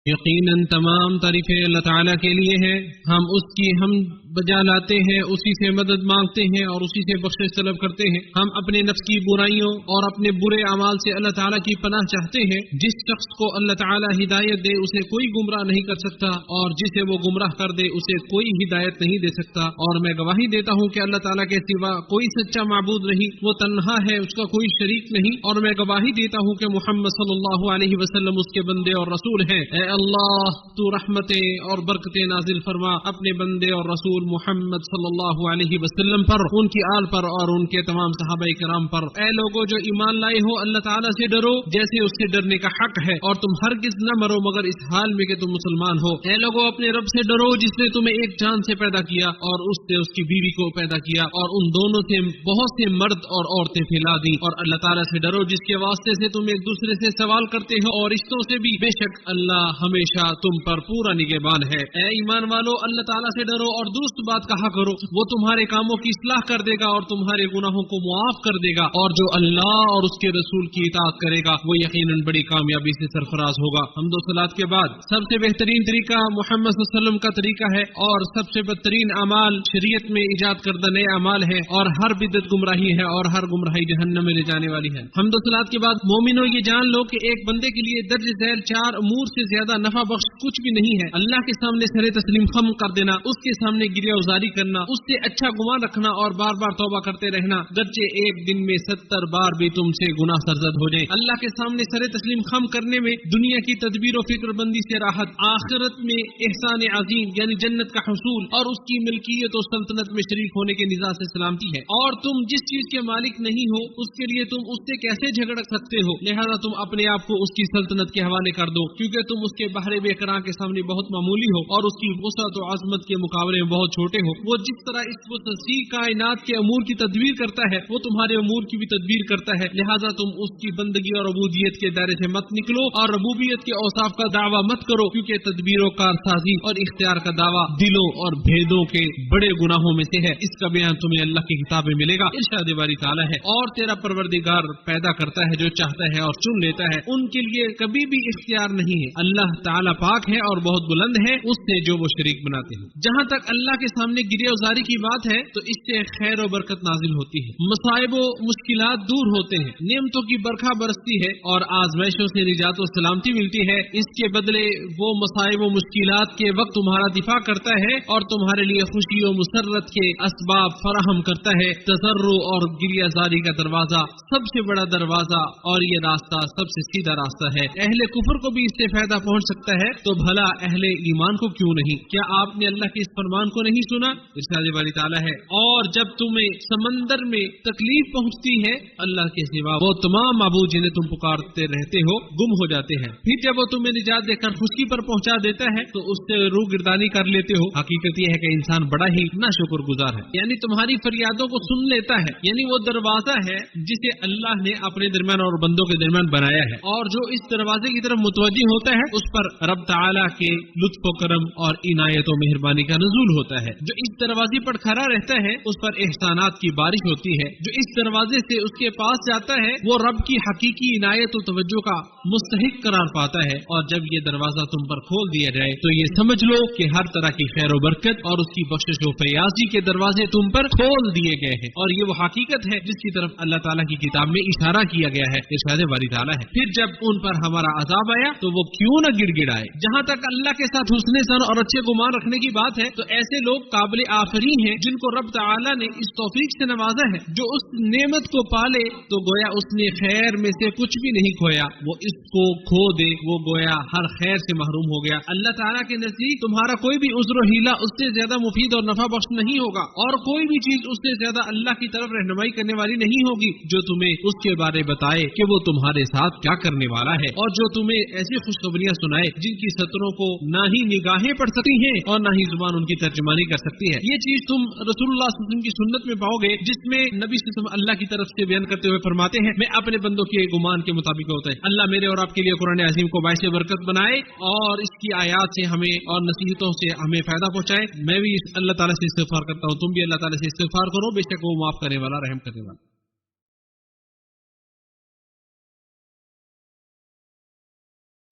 یقیناً تمام تعریفیں اللہ تعالیٰ کے لیے ہیں، ہم اس کی حمد بجا لاتے ہیں، اسی سے مدد مانگتے ہیں اور اسی سے بخشش طلب کرتے ہیں۔ ہم اپنے نفس کی برائیوں اور اپنے برے اعمال سے اللہ تعالیٰ کی پناہ چاہتے ہیں۔ جس شخص کو اللہ تعالیٰ ہدایت دے اسے کوئی گمراہ نہیں کر سکتا، اور جسے وہ گمراہ کر دے اسے کوئی ہدایت نہیں دے سکتا۔ اور میں گواہی دیتا ہوں کہ اللہ تعالیٰ کے سوا کوئی سچا معبود نہیں، وہ تنہا ہے، اس کا کوئی شریک نہیں۔ اور میں گواہی دیتا ہوں کہ محمد صلی اللہ علیہ وسلم اس کے بندے اور رسول ہیں۔ اے اللہ تو رحمتیں اور برکتیں نازل فرما اپنے بندے اور رسول محمد صلی اللہ علیہ وسلم پر، ان کی آل پر اور ان کے تمام صحابہ کرام پر۔ اے لوگوں جو ایمان لائے ہو، اللہ تعالیٰ سے ڈرو جیسے اس سے ڈرنے کا حق ہے، اور تم ہرگز نہ مرو مگر اس حال میں کہ تم مسلمان ہو۔ اے لوگوں اپنے رب سے ڈرو جس نے تمہیں ایک جان سے پیدا کیا اور اس سے اس کی بیوی کو پیدا کیا، اور ان دونوں سے بہت سے مرد اور عورتیں پھیلا دی۔ اور اللہ تعالیٰ سے ڈرو جس کے واسطے سے تم ایک دوسرے سے سوال کرتے ہو، اور رشتوں سے بھی، بے شک اللہ ہمیشہ تم پر پورا نگہبان ہے۔ اے ایمان والو اللہ تعالیٰ سے ڈرو اور درست بات کہا کرو، وہ تمہارے کاموں کی اصلاح کر دے گا اور تمہارے گناہوں کو معاف کر دے گا، اور جو اللہ اور اس کے رسول کی اطاعت کرے گا وہ یقیناً بڑی کامیابی سے سرفراز ہوگا۔ حمد و صلات کے بعد سب سے بہترین طریقہ محمد صلی اللہ علیہ وسلم کا طریقہ ہے، اور سب سے بدترین اعمال شریعت میں ایجاد کردہ نئے اعمال ہے، اور ہر بدعت گمراہی ہے، اور ہر گمراہی جہنم میں لے جانے والی ہے۔ حمد و صلات کے بعد مومنو یہ جان لو کہ ایک بندے کے لیے درج ذیل 4 امور سے زیادہ نفع بخش کچھ بھی نہیں ہے۔ اللہ کے سامنے سر تسلیم خم کر دینا، اس کے سامنے گریہ ازاری کرنا، اس سے اچھا گمان رکھنا اور بار بار توبہ کرتے رہنا، گرچہ ایک دن میں 70 بار بھی تم سے گناہ سرزد ہو جائے۔ اللہ کے سامنے سر تسلیم خم کرنے میں دنیا کی تدبیر و فکر بندی سے راحت، آخرت میں احسان عظیم یعنی جنت کا حصول اور اس کی ملکیت و سلطنت میں شریک ہونے کے نظام سے سلامتی ہے۔ اور تم جس چیز کے مالک نہیں ہو اس کے لیے تم اس سے کیسے جھگڑ سکتے ہو؟ لہذا تم اپنے آپ کو اس کی سلطنت کے حوالے کر دو، کیونکہ تم اس کے بحر بے قرار کے سامنے بہت معمولی ہو اور اس کی وسعت و عظمت کے مقابلے میں بہت چھوٹے ہو۔ وہ جس طرح اس وسیع کائنات کے امور کی تدبیر کرتا ہے وہ تمہارے امور کی بھی تدبیر کرتا ہے، لہذا تم اس کی بندگی اور عبودیت کے دائرے سے مت نکلو اور ربوبیت کے اوصاف کا دعویٰ مت کرو، کیونکہ تدبیر و کارسازی اور اختیار کا دعویٰ دلوں اور بھیدوں کے بڑے گناہوں میں سے ہے۔ اس کا بیان تمہیں اللہ کی کتاب میں ملے گا۔ ارشاد باری تعالیٰ ہے، اور تیرا پروردگار پیدا کرتا ہے جو چاہتا ہے اور چن لیتا ہے، ان کے لیے کبھی بھی اختیار نہیں ہے۔ اللہ تعالیٰ پاک ہے اور بہت بلند ہے اس سے جو وہ شریک بناتے ہیں۔ جہاں تک اللہ کے سامنے گریہ ازاری کی بات ہے تو اس سے خیر و برکت نازل ہوتی ہے، مصائب و مشکلات دور ہوتے ہیں، نعمتوں کی برکھا برستی ہے اور آزمائشوں سے نجات و سلامتی ملتی ہے۔ اس کے بدلے وہ مصائب و مشکلات کے وقت تمہارا دفاع کرتا ہے اور تمہارے لیے خوشی و مسرت کے اسباب فراہم کرتا ہے۔ تضرع اور گریہ زاری کا دروازہ سب سے بڑا دروازہ اور یہ راستہ سب سے سیدھا راستہ ہے۔ اہل کفر کو بھی اس سے فائدہ پہنچ سکتا ہے تو بھلا اہل ایمان کو کیوں نہیں؟ کیا آپ نے اللہ کے اس فرمان کو نہیں سنا؟ ارشاد باری تعالیٰ ہے، اور جب تمہیں سمندر میں تکلیف پہنچتی ہے اللہ کے سوا وہ تمام معبود جنہیں تم پکارتے رہتے ہو گم ہو جاتے ہیں، پھر جب وہ تمہیں نجات دے کر خشکی پر پہنچا دیتا ہے تو اس سے روح گردانی کر لیتے ہو۔ حقیقت یہ ہے کہ انسان بڑا ہی ناشکر گزار ہے، یعنی تمہاری فریادوں کو سن لیتا ہے، یعنی وہ دروازہ ہے جسے اللہ نے اپنے درمیان اور بندوں کے درمیان بنایا ہے، اور جو اس دروازے کی طرف متوجہ ہوتا ہے اس پر رب تعالیٰ کے لطف و کرم اور عنایت و مہربانی کا نزول ہوتا ہے۔ جو اس دروازے پر کھڑا رہتا ہے اس پر احسانات کی بارش ہوتی ہے، جو اس دروازے سے اس کے پاس جاتا ہے وہ رب کی حقیقی عنایت و توجہ کا مستحق قرار پاتا ہے، اور جب یہ دروازہ تم پر کھول دیا جائے تو یہ سمجھ لو کہ ہر طرح کی خیر و برکت اور اس کی بخشش و فیاضی کے دروازے تم پر کھول دیے گئے ہیں، اور یہ وہ حقیقت ہے جس کی طرف اللہ تعالیٰ کی کتاب میں اشارہ کیا گیا ہے۔ ارشاد باری تعالیٰ ہے، پھر جب ان پر ہمارا عذاب آیا تو وہ کیوں نہ گڑ گڑائے۔ جہاں تک اللہ کے ساتھ حسن ظن اور اچھے گمان رکھنے کی بات ہے تو ایسے لوگ قابل آفرین ہیں جن کو رب تعالیٰ نے اس توفیق سے نوازا ہے، جو اس نعمت کو پالے تو گویا اس نے خیر میں سے کچھ بھی نہیں کھویا، وہ اس کو کھو دے وہ گویا ہر خیر سے محروم ہو گیا۔ اللہ تعالیٰ کے نزدیک تمہارا کوئی بھی عذر و حیلہ اس سے زیادہ مفید اور نفع بخش نہیں ہوگا، اور کوئی بھی چیز اس سے زیادہ اللہ کی طرف رہنمائی کرنے والی نہیں ہوگی جو تمہیں اس کے بارے بتائے کہ وہ تمہارے ساتھ کیا کرنے والا ہے، اور جو تمہیں ایسی خوشخبریاں سنائے جن کی سطروں کو نہ ہی نگاہیں پڑھ سکتی ہیں اور نہ ہی زبان ان کی ترجمانی کر سکتی ہے۔ یہ چیز تم رسول اللہ صلی اللہ علیہ وسلم کی سنت میں پاؤ گے جس میں نبی صلی اللہ علیہ وسلم اللہ کی طرف سے بیان کرتے ہوئے فرماتے ہیں، میں اپنے بندوں کے گمان کے مطابق ہوتا ہے۔ اللہ میرے اور آپ کے لیے قرآن عظیم کو باعث برکت بنائے اور اس کی آیات سے ہمیں اور نصیحتوں سے ہمیں فائدہ پہنچائے۔ میں بھی اللہ تعالیٰ سے استغفار کرتا ہوں، تم بھی اللہ تعالیٰ سے استغفار کرو، بے شک وہ معاف کرنے والا رحم کرنے والا۔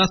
10